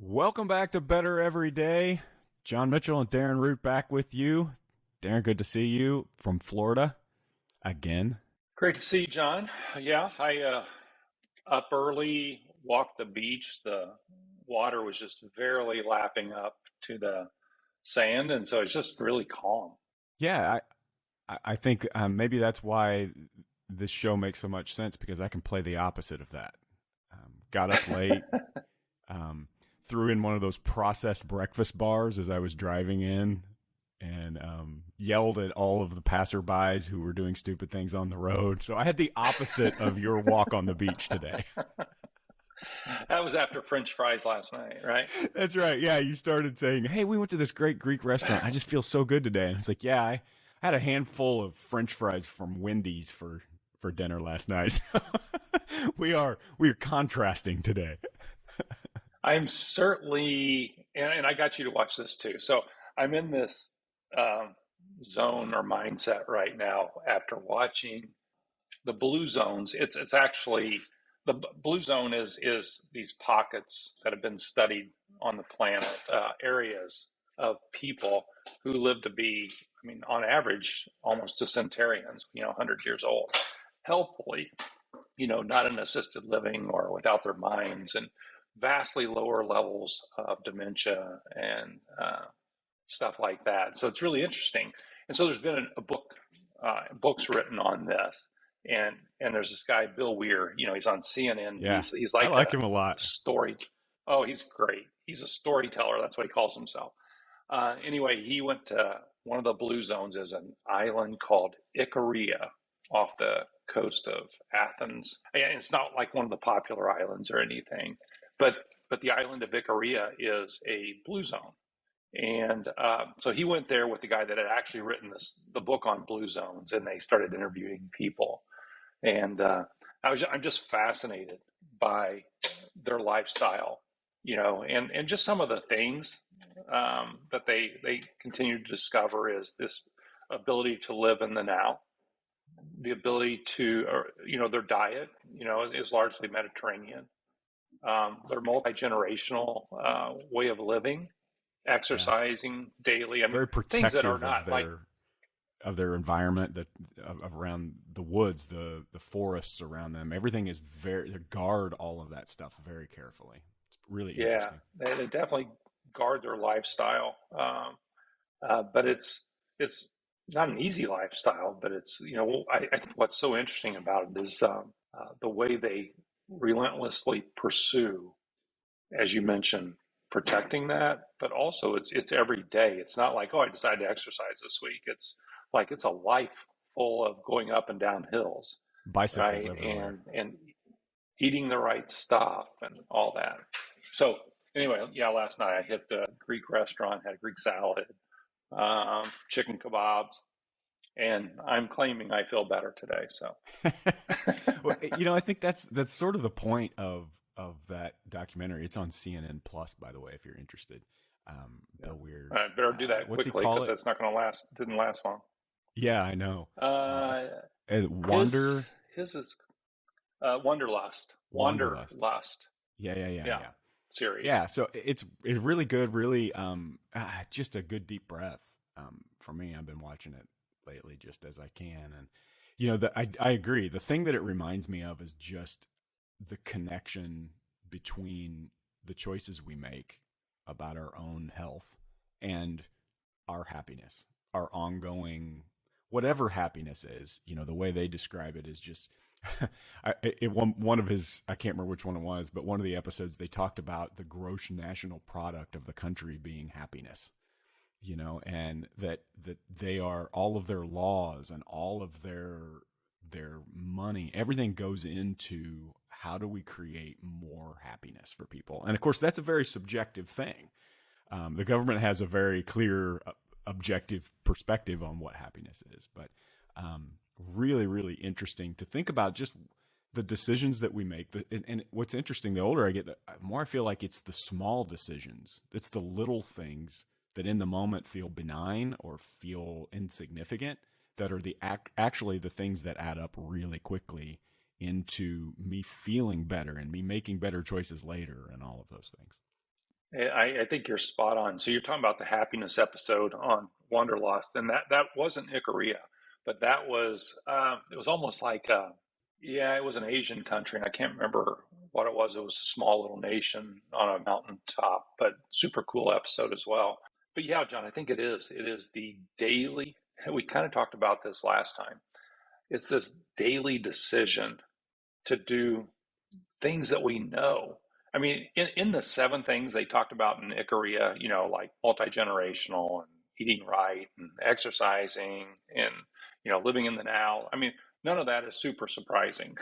Welcome back to Better Every Day. John Mitchell and Darren Root back with you. Darren, good to see you from Florida again. Great to see you, John. Yeah, I up early, walked the beach. The water was just barely lapping up to the sand, and so it's just really calm. Yeah, I think maybe that's why this show makes so much sense because I can play the opposite of that. Got up late, threw in one of those processed breakfast bars as I was driving in, and yelled at all of the passerbys who were doing stupid things on the road. So I had the opposite of your walk on the beach today. That was after French fries last night, right? That's right. Yeah, you started saying, "Hey, we went to this great Greek restaurant. I just feel so good today." And it's like, yeah, I had a handful of French fries from Wendy's for dinner last night. we are contrasting today. I'm certainly, and I got you to watch this too. So I'm in this zone or mindset right now after watching the blue zones. It's actually blue zone is these pockets that have been studied on the planet, areas of people who live to be, I mean, on average, almost to centenarians, 100 years old, healthfully, not in assisted living or without their minds, and vastly lower levels of dementia and stuff like that. So it's really interesting. And so there's been a book, books written on this. And there's this guy, Bill Weir, he's on CNN. Yeah, He's I like like him a lot. story. Oh, he's great. He's a storyteller. That's what he calls himself. Anyway, he went to one of the blue zones is an island called Icaria off the coast of Athens. And it's not like one of the popular islands or anything, but the island of Icaria is a blue zone. And so he went there with the guy that had actually written the book on blue zones, and they started interviewing people. And I'm just fascinated by their lifestyle, and just some of the things that they continue to discover is this ability to live in the now, the ability to, their diet, is largely Mediterranean. Their multi-generational way of living, exercising daily. I mean, very things that protective are not of their environment, around the woods, the forests around them. Everything is they guard all of that stuff very carefully. It's really interesting. They definitely guard their lifestyle, but it's not an easy lifestyle. But it's I think what's so interesting about it is the way they relentlessly pursue, as you mentioned, protecting that, but also it's every day. It's not like, oh, I decided to exercise this week. It's like it's a life full of going up and down hills, Bicycles right? everywhere. And eating the right stuff and all that. So anyway, yeah, last night I hit the Greek restaurant, had a Greek salad, chicken kebabs, and I'm claiming I feel better today. So, well, I think that's sort of the point of that documentary. It's on CNN Plus, by the way, if you're interested. Bill Weir's. I better do that what's quickly because that's not going to last. Didn't last long. Yeah, I know. His is Wanderlust. Wanderlust. Yeah. Series. Yeah, so it's really good. Really, just a good deep breath. For me, I've been watching it lately just as I can, and I agree. The thing that it reminds me of is just the connection between the choices we make about our own health and our happiness, our ongoing, whatever happiness is. The way they describe it is just, one of his, I can't remember which one it was, but one of the episodes they talked about the gross national product of the country being happiness, and that they are, all of their laws and all of their money, everything goes into how do we create more happiness for people. And of course, that's a very subjective thing. The government has a very clear, objective perspective on what happiness is, but really, really interesting to think about just the decisions that we make. And what's interesting, the older I get, the more I feel like it's the small decisions. It's the little things that in the moment feel benign or feel insignificant that are actually the things that add up really quickly into me feeling better and me making better choices later and all of those things. I think you're spot on. So you're talking about the happiness episode on Wanderlust, and that wasn't Ikaria, but that was it was almost like yeah, it was an Asian country, and I can't remember what it was. It was a small little nation on a mountaintop, but super cool episode as well. But yeah, John, I think it is. It is the daily. We kind of talked about this last time. It's this daily decision to do things that we know. I mean, in the seven things they talked about in Ikaria, like multi-generational and eating right and exercising and, living in the now. I mean, none of that is super surprising.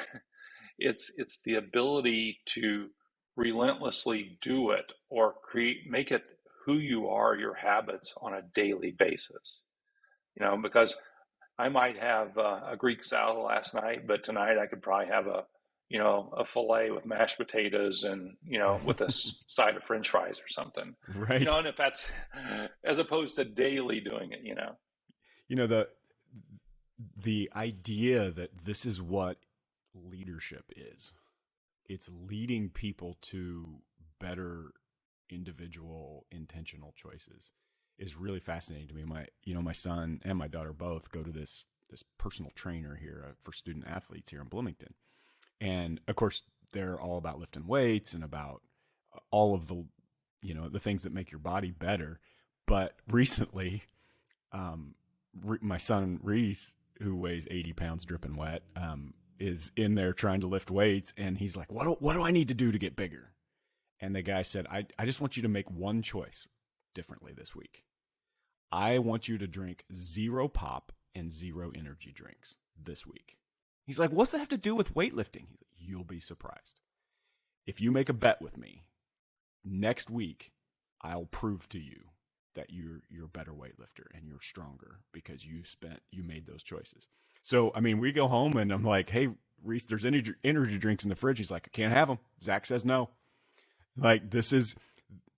It's the ability to relentlessly do it or make it who you are, your habits on a daily basis. Because I might have a Greek salad last night, but tonight I could probably have a fillet with mashed potatoes and, with a side of French fries or something, Right. and if that's as opposed to daily doing it. You know, the idea that this is what leadership is. It's leading people to better individual intentional choices is really fascinating to me. My son and my daughter both go to this personal trainer here for student athletes here in Bloomington. And of course, they're all about lifting weights and about all of the things that make your body better. But recently, my son Reese, who weighs 80 pounds dripping wet, is in there trying to lift weights, and he's like, what do I need to do to get bigger? And the guy said, I just want you to make one choice differently this week. I want you to drink 0 pop and 0 energy drinks this week. He's like, what's that have to do with weightlifting? He's like, you'll be surprised. If you make a bet with me next week, I'll prove to you that you're a better weightlifter and you're stronger because you made those choices. So, I mean, we go home and I'm like, hey, Reese, there's energy drinks in the fridge. He's like, I can't have them. Zach says no. Like, this is,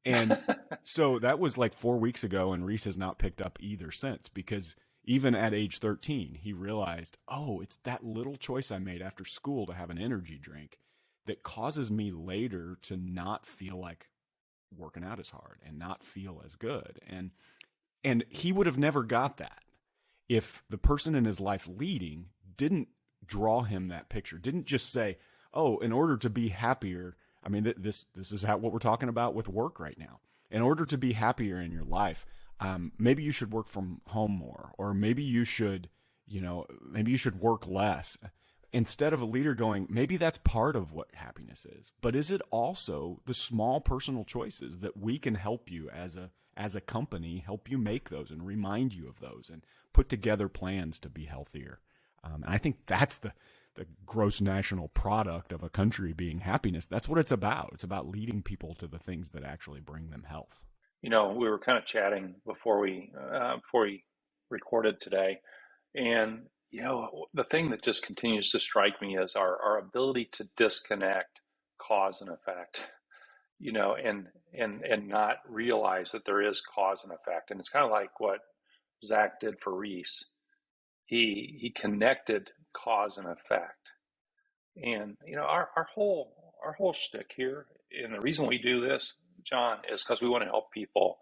and so that was like 4 weeks ago, and Reese has not picked up either since, because even at age 13, he realized, oh, it's that little choice I made after school to have an energy drink that causes me later to not feel like working out as hard and not feel as good. And he would have never got that if the person in his life leading didn't draw him that picture, didn't just say, oh, in order to be happier, I mean, this is what we're talking about with work right now. In order to be happier in your life, maybe you should work from home more, or maybe you should work less. Instead of a leader going, maybe that's part of what happiness is, but is it also the small personal choices that we can help you as a company, help you make those and remind you of those and put together plans to be healthier? And I think that's the gross national product of a country being happiness. That's what it's about. It's about leading people to the things that actually bring them health. We were kind of chatting before we recorded today, and the thing that just continues to strike me is our ability to disconnect cause and effect. And not realize that there is cause and effect. And it's kind of like what Zach did for Reese. He connected cause and effect. And our whole shtick here, and the reason we do this, John, is because we want to help people,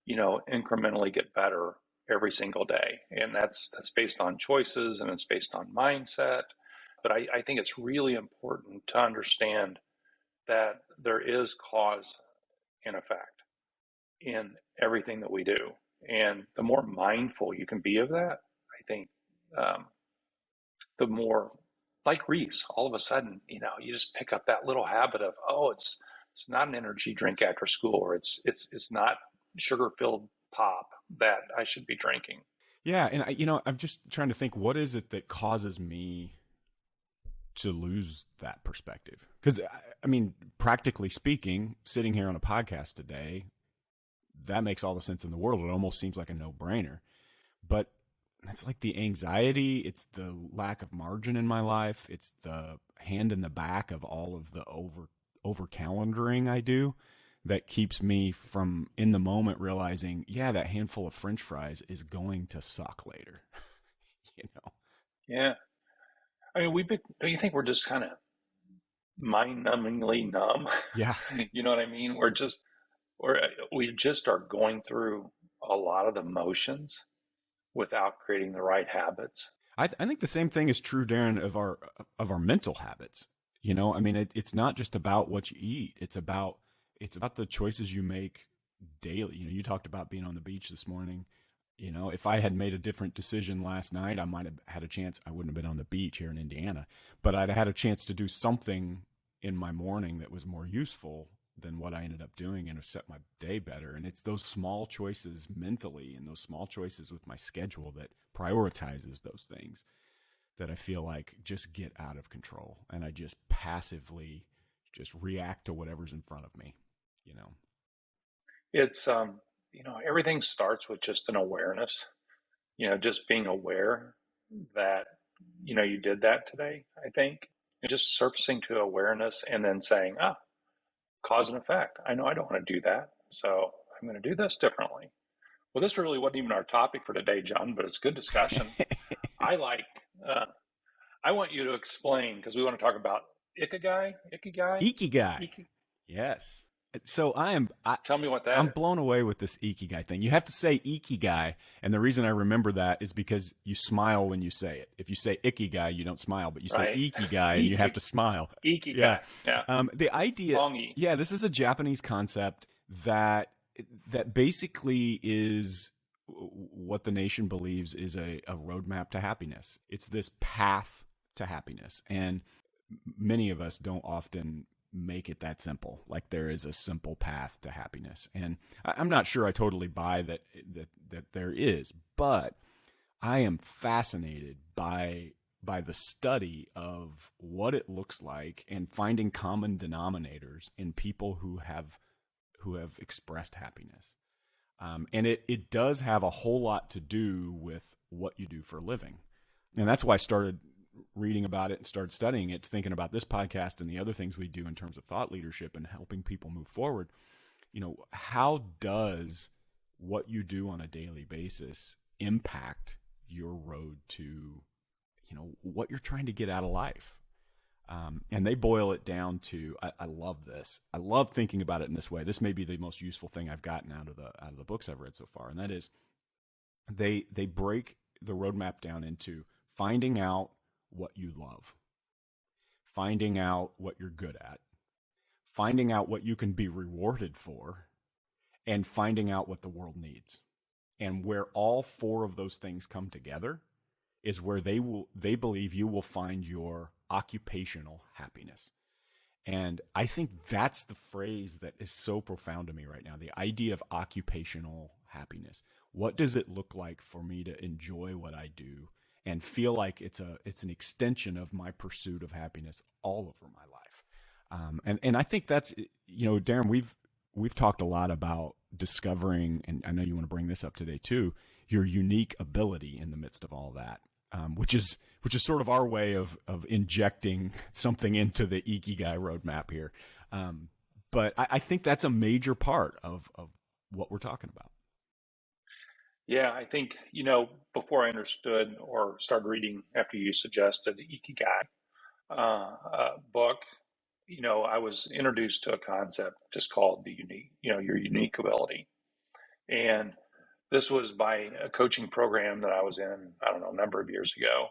incrementally get better every single day. And that's based on choices and it's based on mindset. But I think it's really important to understand that there is cause and effect in everything that we do. And the more mindful you can be of that, I think, um, the more, like Reese, all of a sudden, you just pick up that little habit of, oh, it's not an energy drink after school, or it's not sugar filled pop that I should be drinking. Yeah, and I'm just trying to think, what is it that causes me to lose that perspective? Because I mean, practically speaking, sitting here on a podcast today, that makes all the sense in the world. It almost seems like a no-brainer. But it's like the anxiety, it's the lack of margin in my life, it's the hand in the back of all of the over calendaring I do that keeps me from in the moment realizing, yeah, that handful of French fries is going to suck later. you know. Yeah. I mean, do you think we're just kind of mind numbingly numb? Yeah. You know what I mean? We're just, or we just are going through a lot of the motions without creating the right habits. I think the same thing is true, Darren, of our mental habits. You know, I mean, it's not just about what you eat. It's about the choices you make daily. You know, you talked about being on the beach this morning. You know, if I had made a different decision last night, I might have had a chance. I wouldn't have been on the beach here in Indiana, but I'd had a chance to do something in my morning that was more useful than what I ended up doing and have set my day better. And it's those small choices mentally and those small choices with my schedule that prioritizes those things that I feel like just get out of control. And I just passively just react to whatever's in front of me, you know. It's everything starts with just an awareness. Just being aware that you did that today. I think and just surfacing to awareness and then saying, cause and effect. I know I don't want to do that, so I'm going to do this differently. Well, this really wasn't even our topic for today, John, but it's good discussion. I like. Uh, I want you to explain because we want to talk about ikigai. Ikigai. Yes. So Tell me what that I'm is. blown away with this ikigai thing. You have to say ikigai, and the reason I remember that is because you smile when you say it. If you say ikigai, you don't smile, but you say Right? ikigai and you have to smile. Yeah. Ikigai. Yeah. The idea, Long E. yeah, this is a Japanese concept that basically is what the nation believes is a roadmap to happiness. It's this path to happiness, and many of us don't often make it that simple. Like there is a simple path to happiness, and I'm not sure I totally buy that there is, but I am fascinated by the study of what it looks like and finding common denominators in people who have expressed happiness. And it does have a whole lot to do with what you do for a living. And that's why I started reading about it and started studying it, thinking about this podcast and the other things we do in terms of thought leadership and helping people move forward. You know, how does what you do on a daily basis impact your road to, you know, what you're trying to get out of life? And they boil it down to, I love this. I love thinking about it in this way. This may be the most useful thing I've gotten out of the books I've read so far, and that is they break the roadmap down into finding out what you love, finding out what you're good at, finding out what you can be rewarded for, and finding out what the world needs. And where all four of those things come together is where they believe you will find your occupational happiness. And I think that's the phrase that is so profound to me right now. The idea of occupational happiness. What does it look like for me to enjoy what I do and feel like it's an extension of my pursuit of happiness all over my life? And I think that's, you know, Darren, we've talked a lot about discovering, and I know you want to bring this up today too, your unique ability in the midst of all that, which is sort of our way of injecting something into the Ikigai roadmap here. But I think that's a major part of what we're talking about. Yeah, I think, before I understood or started reading after you suggested the Ikigai book, I was introduced to a concept just called the unique, your unique ability. And this was by a coaching program that I was in, I don't know, a number of years ago.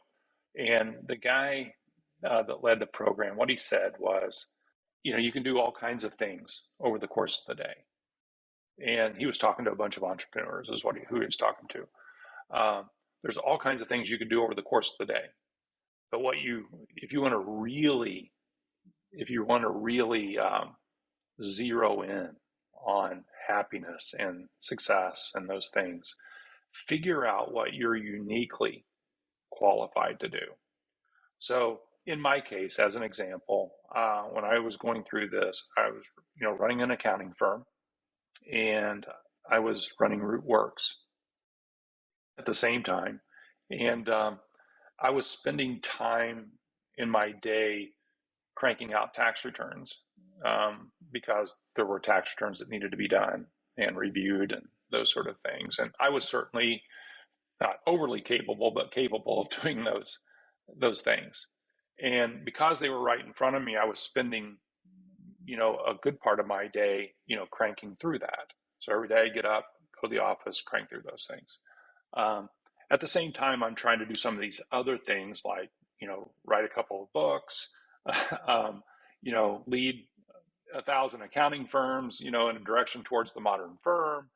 And the guy that led the program, what he said was, you can do all kinds of things over the course of the day. And he was talking to a bunch of entrepreneurs, is who he was talking to. There's all kinds of things you can do over the course of the day. But if you want to really zero in on happiness and success and those things, figure out what you're uniquely qualified to do. So in my case, as an example, when I was going through this, I was, running an accounting firm, and I was running RootWorks at the same time. And I was spending time in my day cranking out tax returns because there were tax returns that needed to be done and reviewed and those sort of things. And I was certainly not overly capable, but capable of doing those things. And because they were right in front of me, I was spending a good part of my day, cranking through that. So every day I get up, go to the office, crank through those things. Um, at the same time, I'm trying to do some of these other things like, write a couple of books, um, lead 1,000 accounting firms, in a direction towards the modern firm.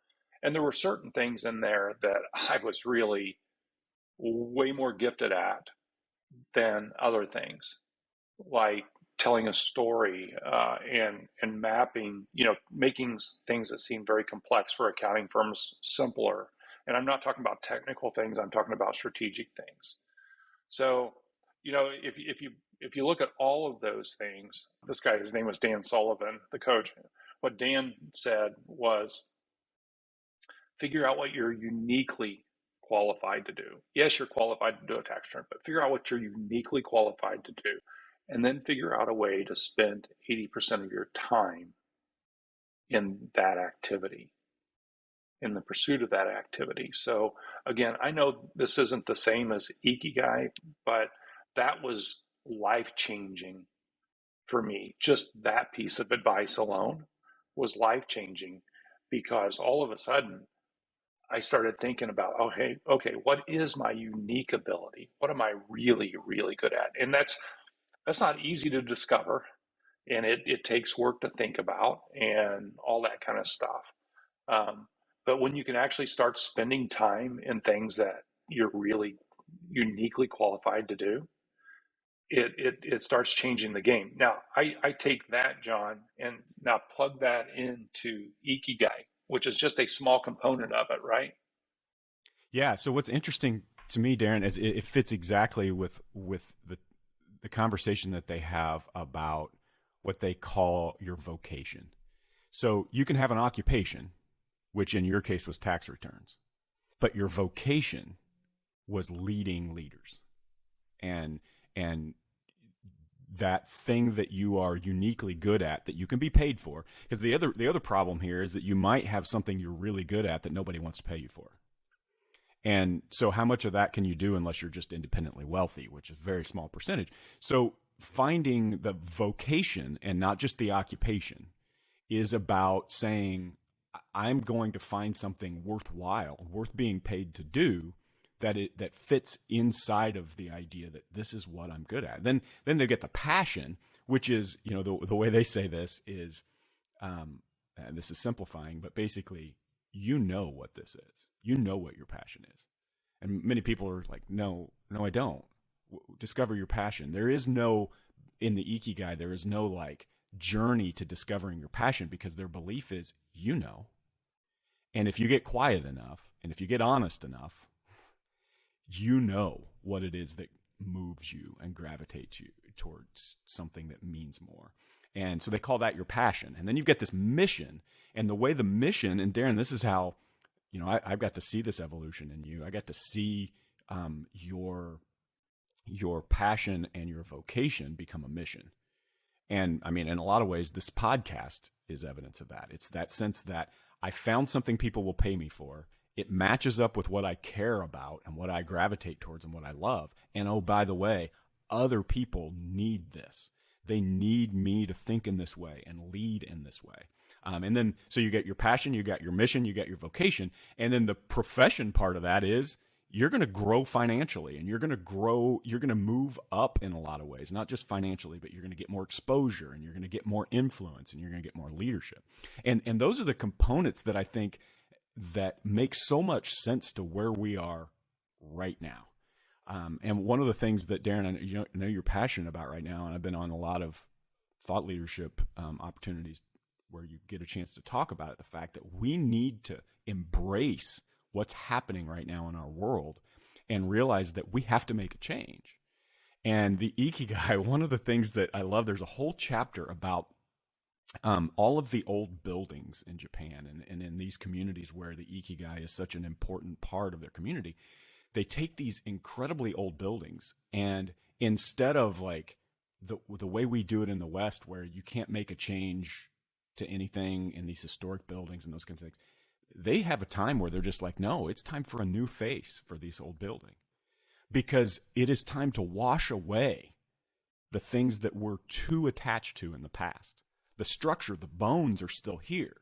And there were certain things in there that I was really way more gifted at than other things, like telling a story and mapping, making things that seem very complex for accounting firms simpler. And I'm not talking about technical things; I'm talking about strategic things. So, if you look at all of those things, this guy, his name was Dan Sullivan, the coach. What Dan said was, figure out what you're uniquely qualified to do. Yes, you're qualified to do a tax return, but figure out what you're uniquely qualified to do. And then figure out a way to spend 80% of your time in that activity, in the pursuit of that activity. So again, I know this isn't the same as Ikigai, but that was life changing for me. Just that piece of advice alone was life changing, because all of a sudden I started thinking about, okay, what is my unique ability? What am I really, really good at? And that's not easy to discover, and it takes work to think about and all that kind of stuff. But when you can actually start spending time in things that you're really uniquely qualified to do, it starts changing the game. Now, I take that, John, and now plug that into Ikigai, which is just a small component of it, right? Yeah. So what's interesting to me, Darren, is it fits exactly with the conversation that they have about what they call your vocation. So you can have an occupation, which in your case was tax returns, but your vocation was leading leaders, and that thing that you are uniquely good at that you can be paid for. Because the other problem here is that you might have something you're really good at that nobody wants to pay you for. And so how much of that can you do unless you're just independently wealthy, which is a very small percentage. So finding the vocation and not just the occupation is about saying, I'm going to find something worthwhile, worth being paid to do, that fits inside of the idea that this is what I'm good at. Then they get the passion, which is, the way they say this is, and this is simplifying, but basically, what this is. You know what your passion is. And many people are like, no, I don't. Discover your passion. There is no, in the Ikigai, there is no like journey to discovering your passion, because their belief is, and if you get quiet enough, and if you get honest enough, what it is that moves you and gravitates you towards something that means more. And so they call that your passion. And then you get this mission, and the way the mission, and Darren, this is how, I've got to see this evolution in you. I got to see your passion and your vocation become a mission. And I mean, in a lot of ways, this podcast is evidence of that. It's that sense that I found something people will pay me for. It matches up with what I care about and what I gravitate towards and what I love. And oh, by the way, other people need this. They need me to think in this way and lead in this way. And then, so you get your passion, you got your mission, you got your vocation. And then the profession part of that is you're going to grow financially, and you're going to move up in a lot of ways, not just financially, but you're going to get more exposure, and you're going to get more influence, and you're going to get more leadership. And those are the components that I think that make so much sense to where we are right now. And one of the things that, Darren, I know you're passionate about right now, and I've been on a lot of thought leadership opportunities where you get a chance to talk about it, the fact that we need to embrace what's happening right now in our world and realize that we have to make a change. And the Ikigai, one of the things that I love, there's a whole chapter about all of the old buildings in Japan and in these communities where the Ikigai is such an important part of their community. They take these incredibly old buildings, and instead of like the way we do it in the West, where you can't make a change to anything in these historic buildings and those kinds of things, they have a time where they're just like, no, it's time for a new face for this old building, because it is time to wash away the things that we're too attached to in the past, The structure, the bones are still here,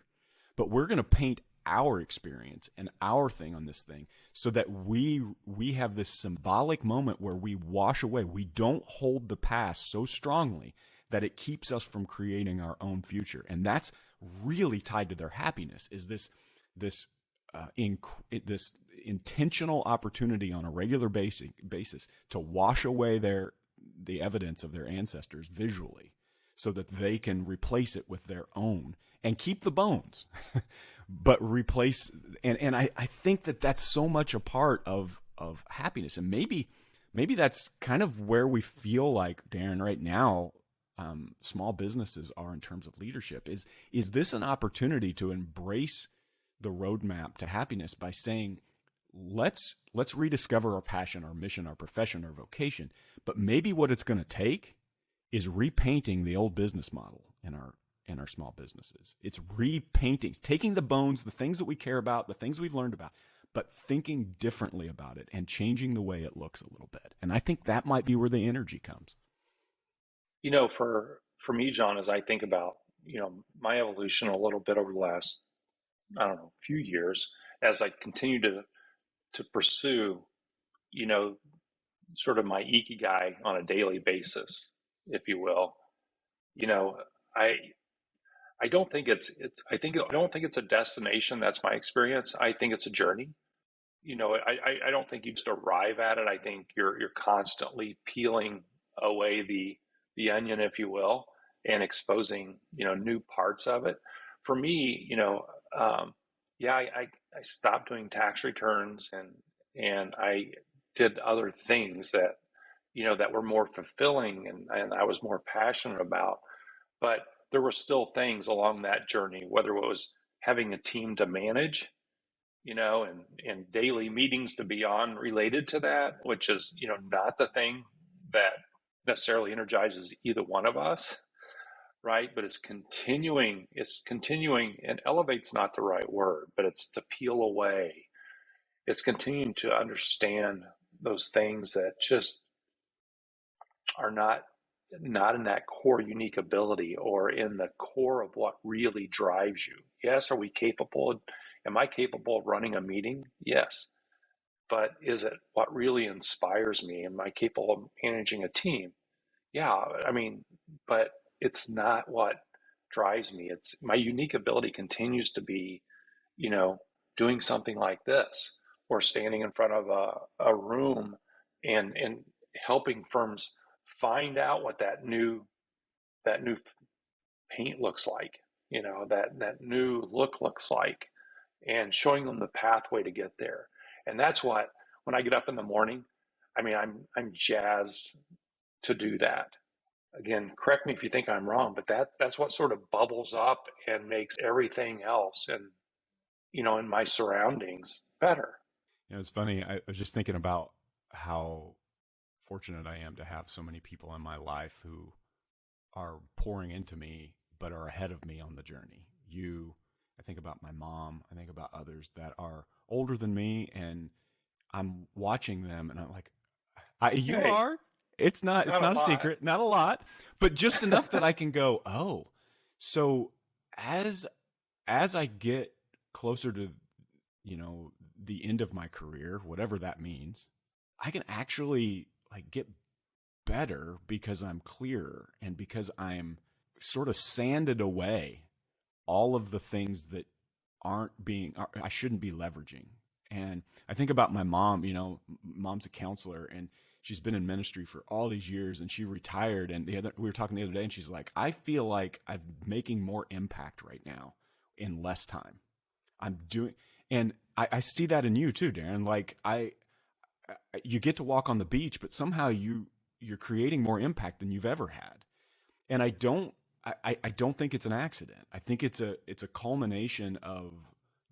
but we're going to paint our experience and our thing on this thing so that we have this symbolic moment where we wash away. We don't hold the past so strongly that it keeps us from creating our own future. And that's really tied to their happiness, is this this intentional opportunity on a regular basis to wash away the evidence of their ancestors visually so that they can replace it with their own and keep the bones, but replace. And I think that that's so much a part of happiness. And maybe that's kind of where we feel like, Darren, right now, small businesses are in terms of leadership. Is this an opportunity to embrace the roadmap to happiness by saying, let's rediscover our passion, our mission, our profession, our vocation. But maybe what it's going to take is repainting the old business model in our small businesses. It's repainting, taking the bones, the things that we care about, the things we've learned about, but thinking differently about it and changing the way it looks a little bit. And I think that might be where the energy comes. For me, John, as I think about, my evolution a little bit over the last, I don't know, few years, as I continue to pursue, sort of my ikigai on a daily basis, if you will. You know, I I don't think I don't think it's a destination. That's my experience. I think it's a journey. I don't think you just arrive at it. I think you're constantly peeling away the onion, if you will, and exposing, new parts of it. For me, yeah, I stopped doing tax returns and I did other things that, that were more fulfilling and I was more passionate about. But there were still things along that journey, whether it was having a team to manage, and daily meetings to be on related to that, which is, not the thing that necessarily energizes either one of us, right? But it's continuing, and elevate's not the right word, but it's to peel away. It's continuing to understand those things that just are not in that core unique ability or in the core of what really drives you. Yes, are we capable? Am I capable of running a meeting? Yes. But is it what really inspires me? Am I capable of managing a team? Yeah, I mean, but it's not what drives me. It's my unique ability continues to be, you know, doing something like this or standing in front of a room and helping firms find out what that new paint looks like, that new look looks like, and showing them the pathway to get there. And that's what, when I get up in the morning, I mean, I'm jazzed to do that. Again, correct me if you think I'm wrong, but that's what sort of bubbles up and makes everything else and, in my surroundings better. It's funny. I was just thinking about how fortunate I am to have so many people in my life who are pouring into me, but are ahead of me on the journey. I think about my mom. I think about others that are older than me, and I'm watching them, and I'm like, "You Hey, are." It's not. It's not a not a lot. secret. Not a lot, but just enough that I can go, "Oh." So as I get closer to, the end of my career, whatever that means, I can actually like get better because I'm clearer and because I'm sort of sanded away all of the things that I shouldn't be leveraging. And I think about my mom, mom's a counselor and she's been in ministry for all these years and she retired. And we were talking the other day and she's like, I feel like I'm making more impact right now in less time. And I see that in you too, Darren. Like you get to walk on the beach, but somehow you're creating more impact than you've ever had. And I don't think it's an accident. I think it's a culmination of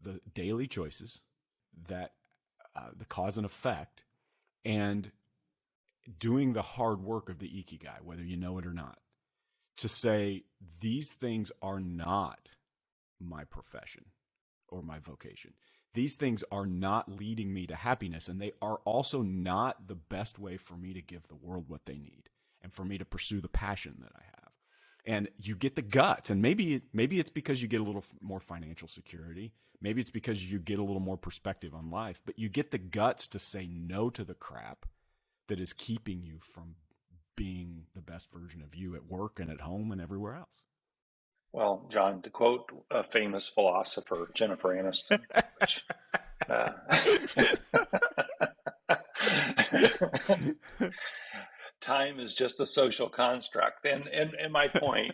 the daily choices that the cause and effect, and doing the hard work of the ikigai, whether you know it or not, to say these things are not my profession or my vocation. These things are not leading me to happiness, and they are also not the best way for me to give the world what they need and for me to pursue the passion that I have. and you get the guts. And maybe it's because you get a little more financial security. Maybe it's because you get a little more perspective on life, but you get the guts to say no to the crap that is keeping you from being the best version of you at work and at home and everywhere else. Well, John, to quote a famous philosopher, Jennifer Aniston, which uh, time is just a social construct. And my point,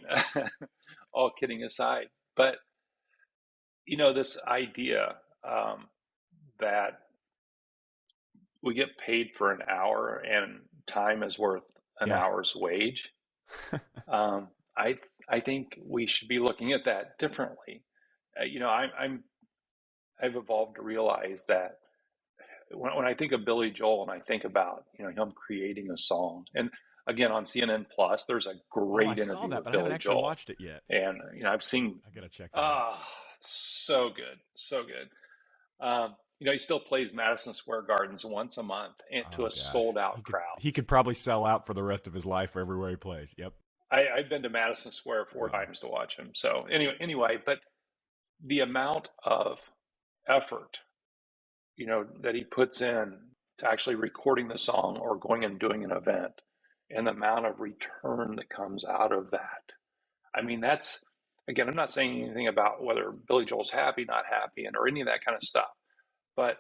all kidding aside, but this idea that we get paid for an hour and time is worth an Yeah. hour's wage. Um, I think we should be looking at that differently. I've evolved to realize that when I think of Billy Joel and I think about him creating a song, and again on CNN Plus, there's a Oh, I great saw interview that, with but I haven't Billy actually Joel, watched it yet. and I've seen I gotta check that out. it's so good, so good. He still plays Madison Square Gardens once a month and to Oh a gosh, sold out crowd. he could probably sell out for the rest of his life everywhere he plays. Yep. I've been to Madison Square four Wow. times to watch him. So anyway, but the amount of effort, that he puts in to actually recording the song or going and doing an event, and the amount of return that comes out of that. I mean, that's, again, I'm not saying anything about whether Billy Joel's happy, not happy, or any of that kind of stuff. But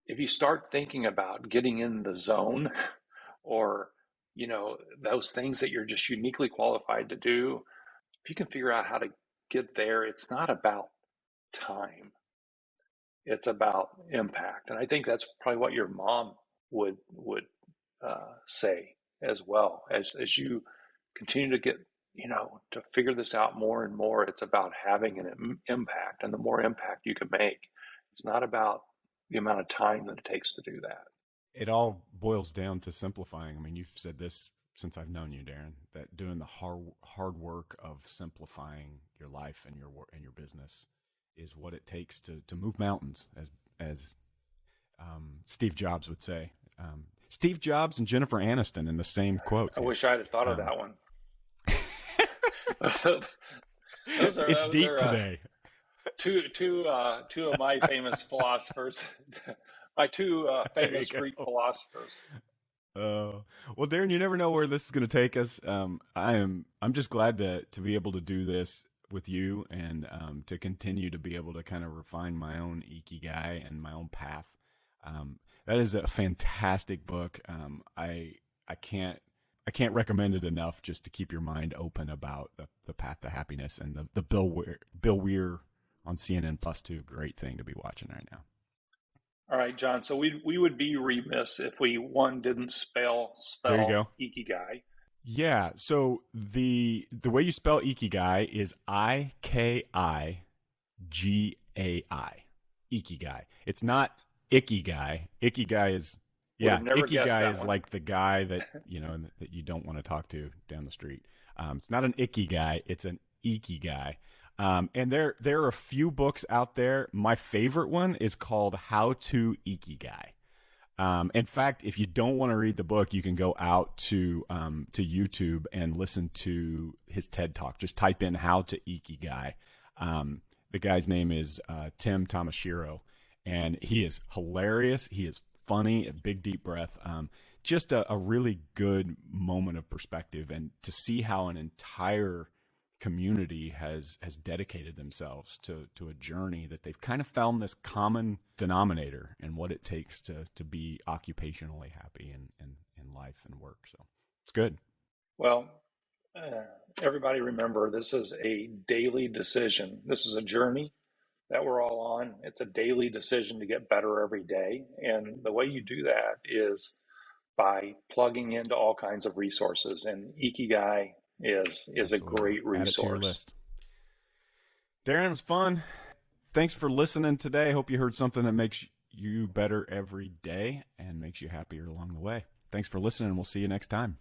if you start thinking about getting in the zone or, those things that you're just uniquely qualified to do, if you can figure out how to get there, it's not about time. It's about impact. And I think that's probably what your mom would say as well. As you continue to get, to figure this out more and more, it's about having an impact. And the more impact you can make, it's not about the amount of time that it takes to do that. It all boils down to simplifying. I mean, you've said this since I've known you, Darren, that doing the hard work of simplifying your life and your business is what it takes to move mountains, as Steve Jobs would say. Steve Jobs and Jennifer Aniston in the same quotes. I wish I had thought of that one. those It's are deep today. Two of my famous philosophers, my two famous Greek philosophers. Well, Darren, you never know where this is going to take us. I'm just glad to be able to do this with you and to continue to be able to kind of refine my own ikigai and my own path. That is a fantastic book. I can't recommend it enough, just to keep your mind open about the path to happiness, and the Bill Weir on CNN Plus 2. Great thing to be watching right now. All right, John. So we would be remiss if we didn't spell There you go. ikigai. Yeah. So the way you spell ikigai is Ikigai. Ikigai. It's not ikigai. Ikigai is ikigai is like the guy that that you don't want to talk to down the street. It's not an ikigai. It's an ikigai. And there are a few books out there. My favorite one is called How to Ikigai. In fact, if you don't want to read the book, you can go out to YouTube and listen to his TED Talk. Just type in How to Ikigai. The guy's name is Tim Tamashiro, and he is hilarious. He is funny, a big deep breath. Just a really good moment of perspective, and to see how an entire community has dedicated themselves to a journey that they've kind of found this common denominator in what it takes to be occupationally happy in life and work. So it's good. Well, everybody remember, this is a daily decision. This is a journey that we're all on. It's a daily decision to get better every day. And the way you do that is by plugging into all kinds of resources. And Ikigai is Absolutely. a great resource. Add it to your list. Darren, it was fun. Thanks for listening today. Hope you heard something that makes you better every day and makes you happier along the way. Thanks for listening. We'll see you next time.